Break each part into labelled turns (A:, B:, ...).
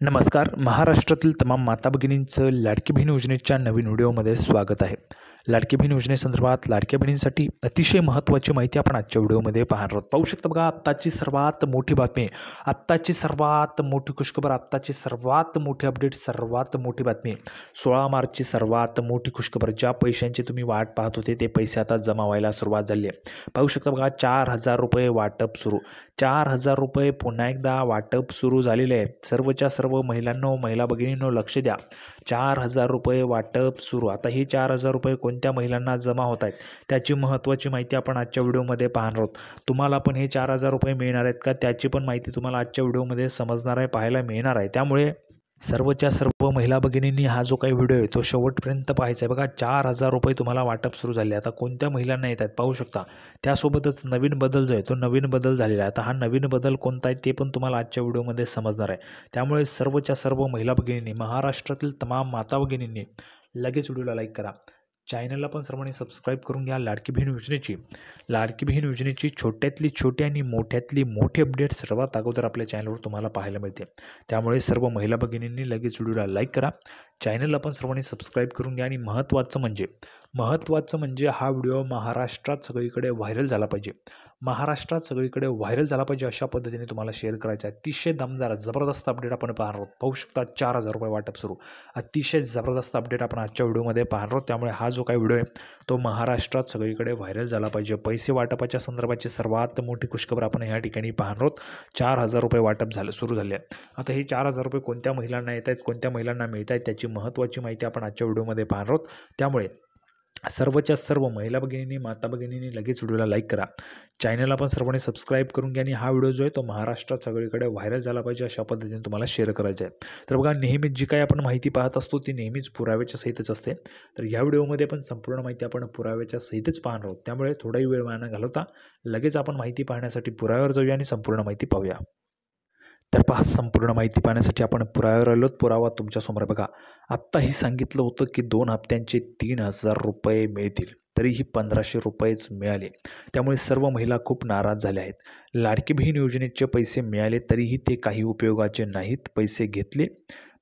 A: नमस्कार. महाराष्ट्रातील तमाम माता भगिनींचं लाडकी बहीण योजनेच्या नवीन व्हिडिओमध्ये स्वागत आहे. लाडकी बहीण योजनेसंदर्भात लाडक्या बहिणींसाठी अतिशय महत्त्वाची माहिती आपण आजच्या व्हिडिओमध्ये पाहणार आहोत. पाहू शकता बघा, आत्ताची सर्वात मोठी बातमी, आत्ताची सर्वात मोठी खुशखबर, आत्ताची सर्वात मोठी अपडेट, सर्वात मोठी बातमी. 16 मार्चची सर्वात मोठी खुशखबर. ज्या पैशांची तुम्ही वाट पाहत होते ते पैसे आता जमा व्हायला सुरुवात झाली आहे. पाहू शकता बघा, 4,000 रुपये वाटप सुरू. 4,000 रुपये पुन्हा एकदा वाटप सुरू झालेले आहे. सर्वच्या सर्व महिलांनो, महिला भगिनींनो लक्ष द्या. 4,000 रुपये वाटप सुरू. आता ही 4,000 रुपये कोणत्या महिलांना जमा होत आहेत त्याची महत्त्वाची माहिती आपण आजच्या व्हिडिओमध्ये पाहणार आहोत. तुम्हाला पण हे 4,000 रुपये मिळणार आहेत का त्याची पण माहिती तुम्हाला आजच्या व्हिडिओमध्ये समजणार आहे, पाहायला मिळणार आहे. त्यामुळे सर्वच्या सर्व महिला भगिनींनी हा जो काही व्हिडिओ आहे तो शेवटपर्यंत पाहायचा आहे. बघा, 4,000 रुपये तुम्हाला वाटप सुरू झाले. आता कोणत्या महिलांना येत आहेत पाहू शकता. त्यासोबतच नवीन बदल जो आहे तो नवीन बदल झालेला आहे. आता हा नवीन बदल कोणता आहे ते पण तुम्हाला आजच्या व्हिडिओमध्ये समजणार आहे. त्यामुळे सर्वच्या सर्व महिला भगिनींनी, महाराष्ट्रातील तमाम माता भगिनींनी लगेच व्हिडिओला लाईक करा. चॅनलला पण सर्वांनी सबस्क्राईब करून घ्या. लाडकी बहीण योजनेची छोट्यातली छोटी आणि मोठ्यातली मोठी अपडेट सर्वात अगोदर आपल्या चॅनलवर तुम्हाला पाहायला मिळते. त्यामुळे सर्व महिला भगिनींनी लगेच व्हिडिओला लाईक करा. चॅनलला पण सर्वांनी सबस्क्राईब करून घ्या. आणि महत्त्वाचं म्हणजे हा व्हिडिओ महाराष्ट्रात सगळीकडे व्हायरल झाला पाहिजे. अशा पद्धतीने तुम्हाला शेअर करायचं आहे. अतिशय दमदार जबरदस्त अपडेट आपण पाहणार आहोत. पाहू शकता, 4,000 रुपये वाटप सुरू. अतिशय जबरदस्त अपडेट आपण आजच्या व्हिडिओमध्ये पाहणार आहोत. त्यामुळे हा जो काही व्हिडिओ आहे तो महाराष्ट्रात सगळीकडे व्हायरल झाला पाहिजे. पैसे वाटपाच्या संदर्भाची सर्वात मोठी खुशखबर आपण या ठिकाणी पाहणार आहोत. 4,000 रुपये वाटप सुरू झाले आहे. आता हे 4,000 रुपये कोणत्या महिलांना येत आहेत, कोणत्या महिलांना मिळत आहेत त्याची महत्त्वाची माहिती आपण आजच्या व्हिडिओमध्ये पाहणार आहोत. त्यामुळे सर्वच्या सर्व महिला भगिनींनी, माता भगिनींनी लगेच व्हिडिओला लाईक करा. चॅनलला पण सर्वांनी सबस्क्राईब करून घ्या. आणि हा व्हिडिओ जो आहे तो महाराष्ट्रात सगळीकडे व्हायरल झाला पाहिजे अशा पद्धतीने तुम्हाला शेअर करायचं आहे. तर बघा, नेहमीच जी काही आपण माहिती पाहत असतो ती नेहमीच पुराव्याच्या सहितच असते. तर ह्या व्हिडिओमध्ये पण संपूर्ण माहिती आपण पुराव्याच्या सहितच पाहणार आहोत. त्यामुळे थोडाही वेळ वाया न घालवता लगेच आपण माहिती पाहण्यासाठी पुराव्यावर जाऊया आणि संपूर्ण माहिती पाहूया. तर पहा, संपूर्ण माहिती पाहण्यासाठी आपण पुराव्यावर आलोत. पुरावा तुमच्यासमोर बघा. आत्ताही सांगितलं होतं की 2 हप्त्यांचे 3,000 रुपये मिळतील, तरीही 1,500 रुपयेच मिळाले. त्यामुळे सर्व महिला खूप नाराज झाल्या आहेत. लाडकी बहीण योजनेचे पैसे मिळाले तरीही ते काही उपयोगाचे नाहीत. पैसे घेतले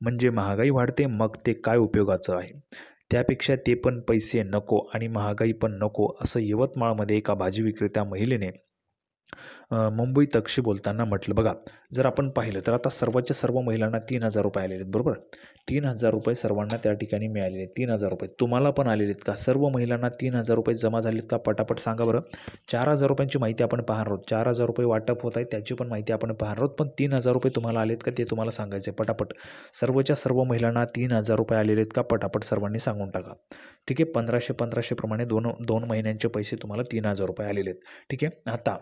A: म्हणजे महागाई वाढते, मग ते काय उपयोगाचं आहे. त्यापेक्षा ते पण पैसे नको आणि महागाई पण नको, असं यवतमाळमध्ये एका भाजी विक्रेत्या महिलेने मुंबई तकशी बोलताना म्हटलं. बघा, जर आपण पाहिलं तर आता सर्वच्या सर्व महिलांना 3,000 रुपये आलेले आहेत, बरोबर. 3,000 रुपये सर्वांना त्या ठिकाणी मिळालेले आहेत. 3,000 रुपये तुम्हाला पण आलेले आहेत का? सर्व महिलांना 3,000 रुपये जमा झालेत का? पटापट सांगा बरं. 4,000 रुपयांची माहिती आपण पाहणार आहोत. 4,000 रुपये वाटप होत आहे त्याची पण माहिती आपण पाहणार आहोत. पण 3,000 रुपये तुम्हाला आलेत का ते तुम्हाला सांगायचं आहे. पटापट सर्वच्या सर्व महिलांना 3,000 रुपये आलेले आहेत का? पटापट सर्वांनी सांगून टाका. ठीक आहे. 1,500 प्रमाणे दोन महिन्यांचे पैसे तुम्हाला 3,000 रुपये आलेले आहेत. ठीक आहे.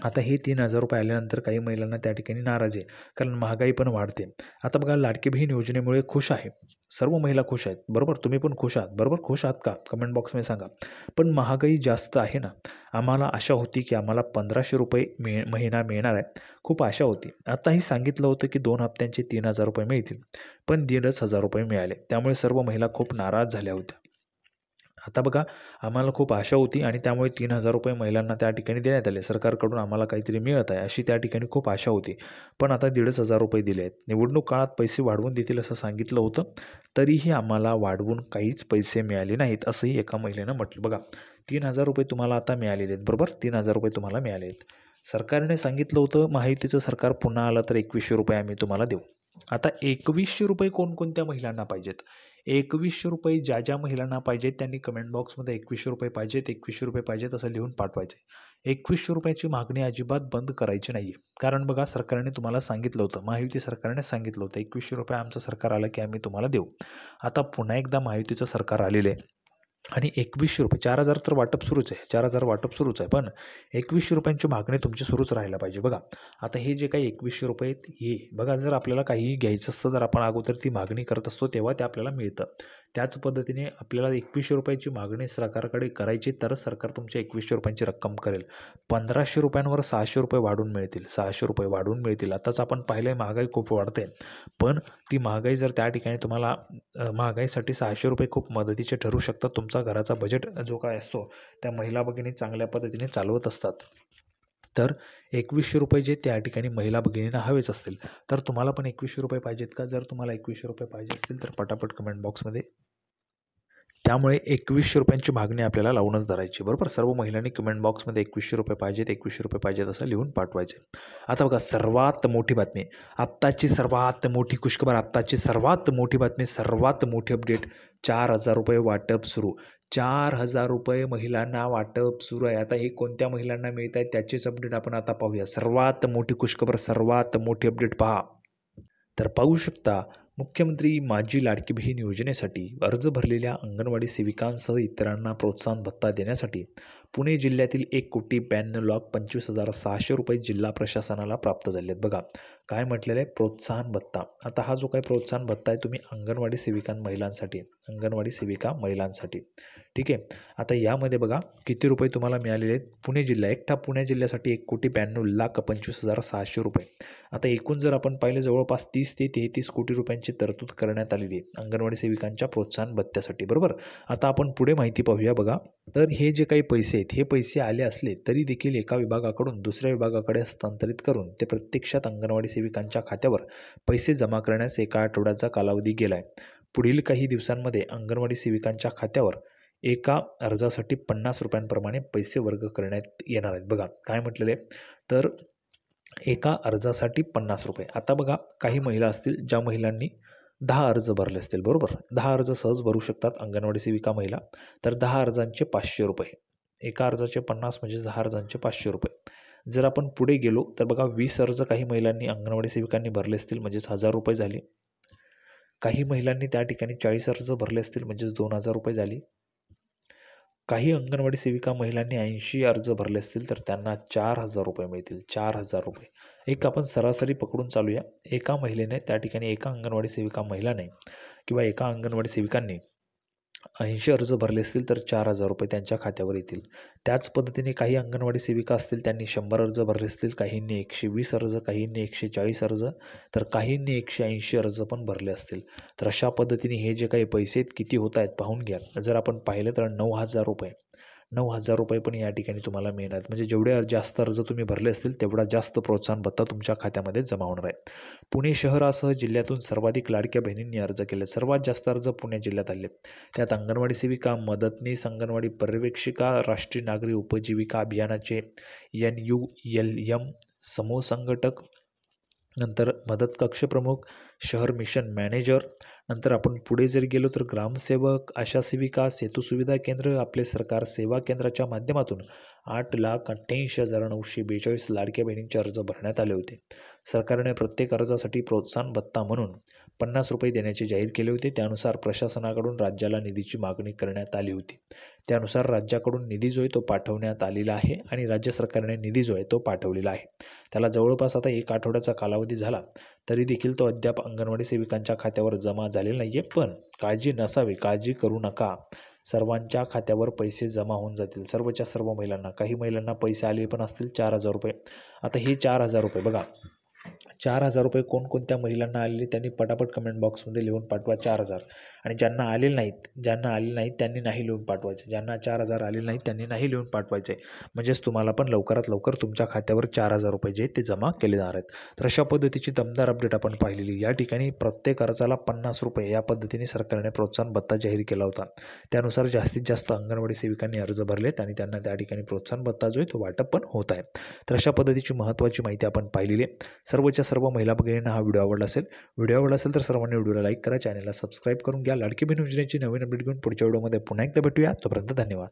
A: आता हे 3,000 रुपये आल्यानंतर काही महिलांना त्या ठिकाणी नाराज आहे, कारण महागाई पण वाढते. आता बघा, लाडकी बहीण योजनेमुळे खुश आहे, सर्व महिला खुश आहेत, बरोबर. तुम्ही पण खुश आहात, बरोबर. खुश आहात का? कमेंट बॉक्समध्ये सांगा. पण महागाई जास्त आहे ना. आम्हाला आशा होती की आम्हाला 1,500 रुपये महिना मिळणार आहे. खूप आशा होती. आताही सांगितलं होतं की 2 हप्त्यांचे 3,000 रुपये मिळतील, पण 1,500 रुपये मिळाले. त्यामुळे सर्व महिला खूप नाराज झाल्या होत्या. आता बघा, आम्हाला खूप आशा होती आणि त्यामुळे 3,000 रुपये महिलांना त्या ठिकाणी देण्यात आले. सरकारकडून आम्हाला काहीतरी मिळत आहे अशी त्या ठिकाणी खूप आशा होती. पण आता 1,500 रुपये दिले आहेत. निवडणूक काळात पैसे वाढवून देतील असं सांगितलं होतं, तरीही आम्हाला वाढवून काहीच पैसे मिळाले नाहीत, असंही एका महिलेनं म्हटलं. बघा, 3,000 रुपये तुम्हाला आता मिळालेले आहेत, बरोबर. 3,000 रुपये तुम्हाला मिळाले आहेत. सरकारने सांगितलं होतं महायुतीचं सरकार पुन्हा आलं तर 2,100 रुपये आम्ही तुम्हाला देऊ. आता 2,100 रुपये कोणकोणत्या महिलांना पाहिजेत? 2,100 रुपये ज्या ज्या महिलांना पाहिजेत त्यांनी कमेंट बॉक्समध्ये 2,100 रुपये पाहिजेत, 2,100 रुपये पाहिजेत असं लिहून पाठवायचं आहे. 2,100 रुपयाची मागणी अजिबात बंद करायची नाही आहे. कारण बघा, सरकारने तुम्हाला सांगितलं होतं, महायुती सरकारने सांगितलं होतं 2,100 रुपये आमचं सरकार आलं की आम्ही तुम्हाला देऊ. आता पुन्हा एकदा महायुतीचं सरकार आलेलं आहे आणि 2,100 रुपये, 4,000 तर वाटप सुरूच आहे, 4,000 वाटप सुरूच आहे, पण 2,100 रुपयांची मागणी तुमची सुरूच राहायला पाहिजे. बघा, आता हे जे काही 2,100 रुपये आहेत हे बघा, जर आपल्याला काही घ्यायचं असतं तर आपण अगोदर ती मागणी करत असतो तेव्हा ते आपल्याला मिळतं. त्याच पद्धतीने आपल्याला 2,100 रुपयाची मागणी सरकारकडे करायची तरच सरकार तुमच्या 2,100 रुपयांची रक्कम करेल. 1,500 रुपयांवर 600 रुपये वाढून मिळतील, 600 रुपये वाढून मिळतील. आताच आपण पाहिलं आहे महागाई खूप वाढते, पण ती महागाई जर त्या ठिकाणी तुम्हाला महागाईसाठी 600 रुपये खूप मदतीचे ठरू शकतात. तुमचा घराचा बजेट जो काय असतो त्या महिला भगिनी चांगल्या पद्धतीने चालवत असतात. तर 2100 रुपये जे त्या ठिकाणी महिला भगिनींना हवेच असतील, तर तुम्हाला पण 2100 रुपये पाहिजेत का? जर तुम्हाला 2100 रुपये पाहिजे असतील तर पटापट कमेंट बॉक्समध्ये, त्यामुळे 2100 रुपयांची मागणी आपल्याला लावूनच धरायची, बरोबर. सर्व महिलांनी कमेंट बॉक्समध्ये 2100 रुपये पाहिजेत, 2100 रुपये पाहिजेत असं लिहून पाठवायचे. आता बघा सर्वात मोठी बातमी, आत्ताची सर्वात मोठी खुशखबर, आत्ताची सर्वात मोठी बातमी, सर्वात मोठी अपडेट, 4000 रुपये वाटप सुरू. 4000 रुपये महिलांना वाटप सुरू आहे. आता हे कोणत्या महिलांना मिळत आहे त्याचीच अपडेट आपण आता पाहूया. सर्वात मोठी खुशखबर, सर्वात मोठी अपडेट पहा. तर पाहू शकता, मुख्यमंत्री माझी लाडकी बहीण योजनेसाठी अर्ज भरलेल्या अंगणवाडी सेविकांसह इतरांना प्रोत्साहन भत्ता देण्यासाठी पुणे जिल्ह्यातील 1,92,25,600 रुपये जिल्हा प्रशासनाला प्राप्त झाले आहेत. बघा काय म्हटलेलं आहे, प्रोत्साहन भत्ता. आता हा जो काही प्रोत्साहन भत्ता आहे तुम्ही अंगणवाडी सेविका महिलांसाठी, ठीक आहे. आता यामध्ये बघा किती रुपये तुम्हाला मिळालेले आहेत. पुणे जिल्ह्यासाठी 1,92,25,600 रुपये. आता एकूण जर आपण पाहिलं जवळपास 30 ते 33 कोटी रुपयांची तरतूद करण्यात आलेली आहे अंगणवाडी सेविकांच्या प्रोत्साहन भत्त्यासाठी, बरोबर. आता आपण पुढे माहिती पाहूया. बघा तर हे जे काही पैसे आहेत हे पैसे आले असले तरी देखील एका विभागाकडून दुसऱ्या विभागाकडे हस्तांतरित करून ते प्रत्यक्षात अंगणवाडी सेविकांच्या खात्यावर पैसे जमा करण्यास एका आठवड्याचा कालावधी गेला आहे. पुढील काही दिवसांमध्ये अंगणवाडी सेविकांच्या खात्यावर एका अर्जासाठी 50 रुपयांप्रमाणे पैसे वर्ग करण्यात येणार आहेत. बघा काय म्हटलेलं आहे, तर एका अर्जासाठी 50 रुपये. आता बघा काही महिला असतील ज्या महिलांनी 10 अर्ज भरले असतील, बरोबर. 10 अर्ज सहज भरू शकतात अंगणवाडी सेविका महिला. तर 10 अर्जांचे 500 रुपये, एका अर्जाचे 50 म्हणजे 10 अर्जांचे 500 रुपये. जर आपण पुढे गेलो तर बघा 20 अर्ज काही महिलांनी अंगणवाडी सेविकांनी भरले असतील म्हणजेच 1000 रुपये झाले. काही महिलांनी त्या ठिकाणी 40 अर्ज भरले असतील म्हणजेच 2000 रुपये झाले. काही अंगणवाडी सेविका महिलांनी 80 अर्ज भरले असतील तर त्यांना 4000 रुपये मिळतील. 4000 रुपये एक आपण सरासरी पकडून चालूया. एका महिलेने त्या ठिकाणी एका अंगणवाडी सेविका महिलाने किंवा एका अंगणवाडी सेविकांनी 80 अर्ज भरले असतील तर 4000 रुपये त्यांच्या खात्यावर येतील. त्याच पद्धतीने काही अंगणवाडी सेविका असतील त्यांनी 100 अर्ज भरले असतील, काहींनी 120 अर्ज, काहींनी 140 अर्ज, तर काहींनी 180 अर्ज पण भरले असतील. तर अशा पद्धतीने हे जे काही पैसे आहेत किती होत आहेत पाहून घ्या. जर आपण पाहिलं तर 9000 रुपये पण या ठिकाणी तुम्हाला मिळणार आहेत. म्हणजे जेवढे जास्त अर्ज तुम्ही भरले असतील तेवढा जास्त प्रोत्साहन भत्ता तुमच्या खात्यामध्ये जमा होणार आहे. पुणे शहरासह जिल्ह्यातून सर्वाधिक लाडक्या बहिणींनी अर्ज केले. सर्वात जास्त अर्ज पुणे जिल्ह्यात आले. त्यात अंगणवाडी सेविका, मदतनीस, अंगणवाडी पर्यवेक्षिका, राष्ट्रीय नागरी उपजीविका अभियानाचे NULM समूह संघटक, नंतर मदत कक्ष प्रमुख, शहर मिशन मॅनेजर, नंतर आपण पुढे जर गेलो तर ग्रामसेवक, आशा सेविका, सेतू सुविधा केंद्र, आपले सरकार सेवा केंद्राच्या माध्यमातून 8,88,942 लाडक्या बहिणींचे अर्ज भरण्यात आले होते. सरकारने प्रत्येक अर्जासाठी प्रोत्साहन भत्ता म्हणून 50 रुपये देण्याचे जाहीर केले होते. त्यानुसार प्रशासनाकडून राज्याला निधीची मागणी करण्यात आली होती. त्यानुसार राज्याकडून निधी जो आहे तो पाठवण्यात आलेला आहे आणि राज्य सरकारने निधी जो आहे तो पाठवलेला आहे. त्याला जवळपास आता 1 आठवड्याचा कालावधी झाला तरी देखील तो अद्याप अंगणवाडी सेविकांच्या खात्यावर जमा झालेला नाही आहे. पण काळजी नसावी, काळजी करू नका, सर्वांच्या खात्यावर पैसे जमा होऊन जातील. सर्वच्या सर्व महिलांना, काही महिलांना पैसे आले पण असतील 4000 रुपये. आता हे 4000 रुपये बघा, 4000 रुपये कोणकोणत्या महिलांना आलेले त्यांनी पटापट कमेंट बॉक्समध्ये लिहून पाठवा 4000. आणि ज्यांना आलेले नाहीत त्यांनी नाही लिहून पाठवायचे. ज्यांना 4000 आलेले नाहीत त्यांनी नाही लिहून पाठवायचे. म्हणजेच तुम्हाला पण लवकरात लवकर तुमच्या खात्यावर 4000 रुपये जे ते जमा केले जाणार आहेत. तर अशा पद्धतीची दमदार अपडेट आपण पाहिलेली. या ठिकाणी प्रत्येक अर्जाला 50 रुपये या पद्धतीने सरकारने प्रोत्साहन भत्ता जाहीर केला होता. त्यानुसार जास्तीत जास्त अंगणवाडी सेविकांनी अर्ज भरलेत आणि त्यांना त्या ठिकाणी प्रोत्साहन भत्ता जो आहे तो वाटप पण होत आहे. तर अशा पद्धतीची महत्त्वाची माहिती आपण पाहिलेली आहे. सर्वच्या सर्व महिला भगिनींना हा व्हिडिओ आवडला असेल तर सर्वांनी व्हिडिओला लाईक करा, चॅनलला सबस्क्राईब करून घ्या. लाडकी बहीण योजनेची नवीन अपडेट घेऊन पुढच्या व्हिडिओमध्ये पुन्हा एकदा भेटूया. तोपर्यंत धन्यवाद.